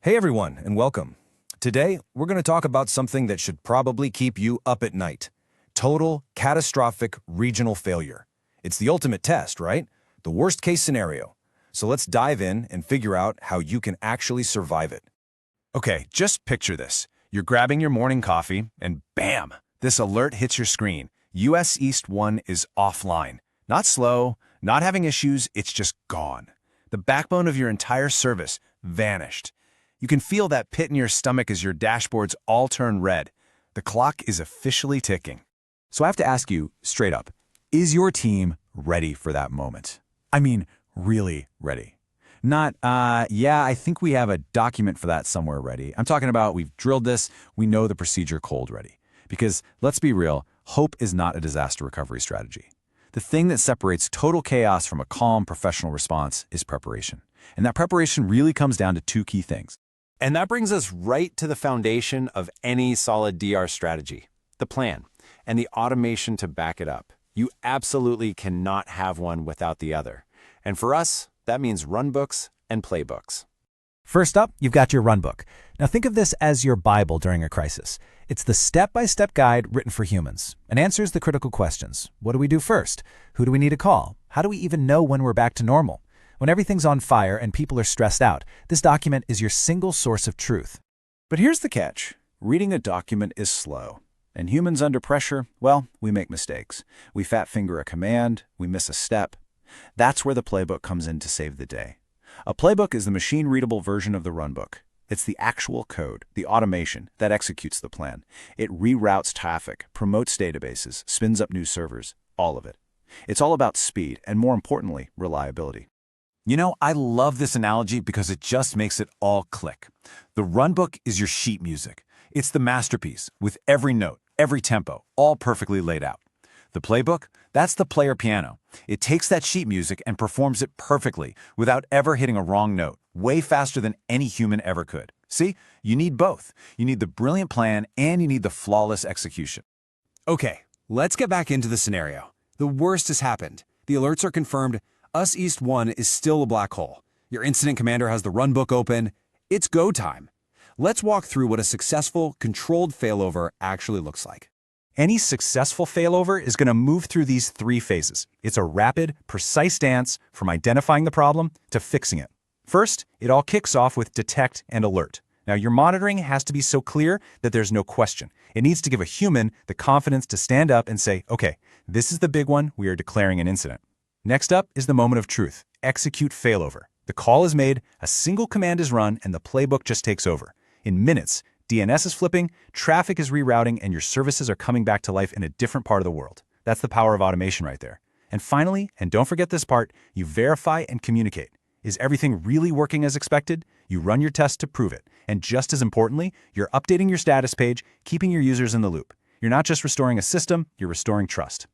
Hey everyone, and welcome. Today, we're going to talk about something that should probably keep you up at night. Total, catastrophic, regional failure. It's the ultimate test, right? The worst case scenario. So let's dive in and figure out how you can actually survive it. Okay, just picture this. You're grabbing your morning coffee, and bam! This alert hits your screen. US East 1 is offline. Not slow, not having issues, it's just gone. The backbone of your entire service vanished. You can feel that pit in your stomach as your dashboards all turn red. The clock is officially ticking. So I have to ask you straight up, is your team ready for that moment? I mean, really ready. Not, yeah, I think we have a document for that somewhere ready. I'm talking about we've drilled this, we know the procedure cold ready. Because let's be real, hope is not a disaster recovery strategy. The thing that separates total chaos from a calm, professional response is preparation. And that preparation really comes down to two key things. And that brings us right to the foundation of any solid DR strategy, the plan, and the automation to back it up. You absolutely cannot have one without the other. And for us, that means runbooks and playbooks. First up, you've got your runbook. Now think of this as your Bible during a crisis. It's the step-by-step guide written for humans and answers the critical questions. What do we do first? Who do we need to call? How do we even know when we're back to normal? When everything's on fire and people are stressed out, this document is your single source of truth. But here's the catch. Reading a document is slow. And humans under pressure, well, we make mistakes. We fat finger a command, we miss a step. That's where the playbook comes in to save the day. A playbook is the machine-readable version of the runbook. It's the actual code, the automation, that executes the plan. It reroutes traffic, promotes databases, spins up new servers, all of it. It's all about speed and, more importantly, reliability. You know, I love this analogy because it just makes it all click. The runbook is your sheet music. It's the masterpiece, with every note, every tempo, all perfectly laid out. The playbook, that's the player piano. It takes that sheet music and performs it perfectly without ever hitting a wrong note, way faster than any human ever could. See, you need both. You need the brilliant plan and you need the flawless execution. Okay, let's get back into the scenario. The worst has happened. The alerts are confirmed. US East 1 is still a black hole. Your incident commander has the runbook open. It's go time. Let's walk through what a successful, controlled failover actually looks like. Any successful failover is going to move through these three phases. It's a rapid, precise dance from identifying the problem to fixing it. First, it all kicks off with detect and alert. Now, your monitoring has to be so clear that there's no question. It needs to give a human the confidence to stand up and say, okay, this is the big one, we are declaring an incident. Next up is the moment of truth. Execute failover. The call is made, a single command is run, and the playbook just takes over. In minutes, DNS is flipping, traffic is rerouting, and your services are coming back to life in a different part of the world. That's the power of automation right there. And finally, and don't forget this part, you verify and communicate. Is everything really working as expected? You run your tests to prove it. And just as importantly, you're updating your status page, keeping your users in the loop. You're not just restoring a system, you're restoring trust.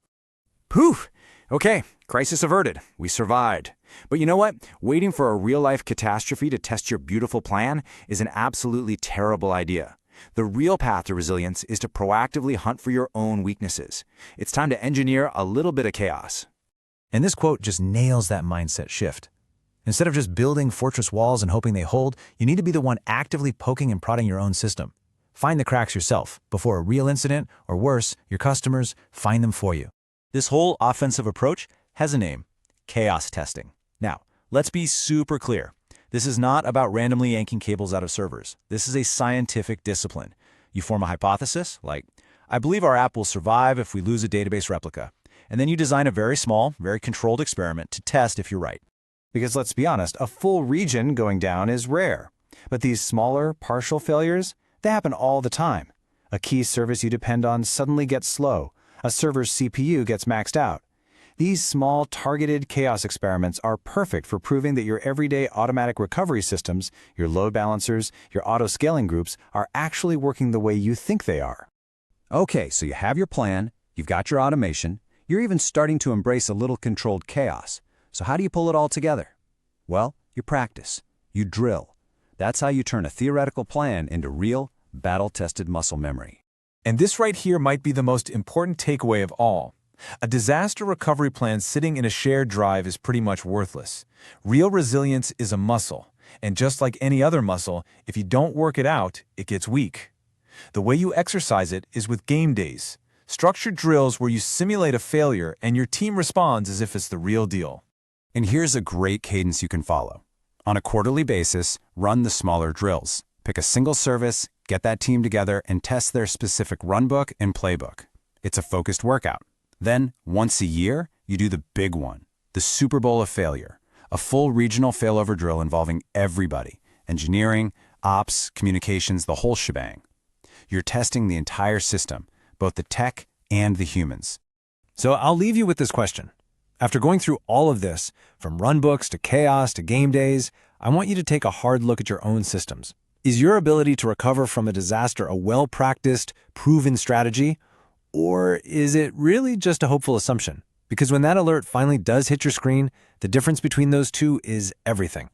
Poof! Okay, crisis averted. We survived. But you know what? Waiting for a real-life catastrophe to test your beautiful plan is an absolutely terrible idea. The real path to resilience is to proactively hunt for your own weaknesses. It's time to engineer a little bit of chaos. And this quote just nails that mindset shift. Instead of just building fortress walls and hoping they hold, you need to be the one actively poking and prodding your own system. Find the cracks yourself before a real incident, or worse, your customers find them for you. This whole offensive approach has a name: chaos testing. Now, let's be super clear. This is not about randomly yanking cables out of servers. This is a scientific discipline. You form a hypothesis, like, I believe our app will survive if we lose a database replica. And then you design a very small, very controlled experiment to test if you're right. Because let's be honest, a full region going down is rare. But these smaller, partial failures, they happen all the time. A key service you depend on suddenly gets slow. A server's CPU gets maxed out. These small, targeted chaos experiments are perfect for proving that your everyday automatic recovery systems, your load balancers, your auto-scaling groups, are actually working the way you think they are. Okay, so you have your plan, you've got your automation, you're even starting to embrace a little controlled chaos. So how do you pull it all together? Well, you practice, you drill. That's how you turn a theoretical plan into real, battle-tested muscle memory. And this right here might be the most important takeaway of all. A disaster recovery plan sitting in a shared drive is pretty much worthless. Real resilience is a muscle. And just like any other muscle, if you don't work it out, it gets weak. The way you exercise it is with game days, structured drills where you simulate a failure and your team responds as if it's the real deal. And here's a great cadence you can follow. On a quarterly basis, run the smaller drills. Pick a single service, get that team together, and test their specific runbook and playbook. It's a focused workout. Then, once a year, you do the big one, the Super Bowl of failure, a full regional failover drill involving everybody, engineering, ops, communications, the whole shebang. You're testing the entire system, both the tech and the humans. So I'll leave you with this question. After going through all of this, from runbooks to chaos to game days, I want you to take a hard look at your own systems. Is your ability to recover from a disaster a well-practiced, proven strategy? Or is it really just a hopeful assumption? Because when that alert finally does hit your screen, the difference between those two is everything.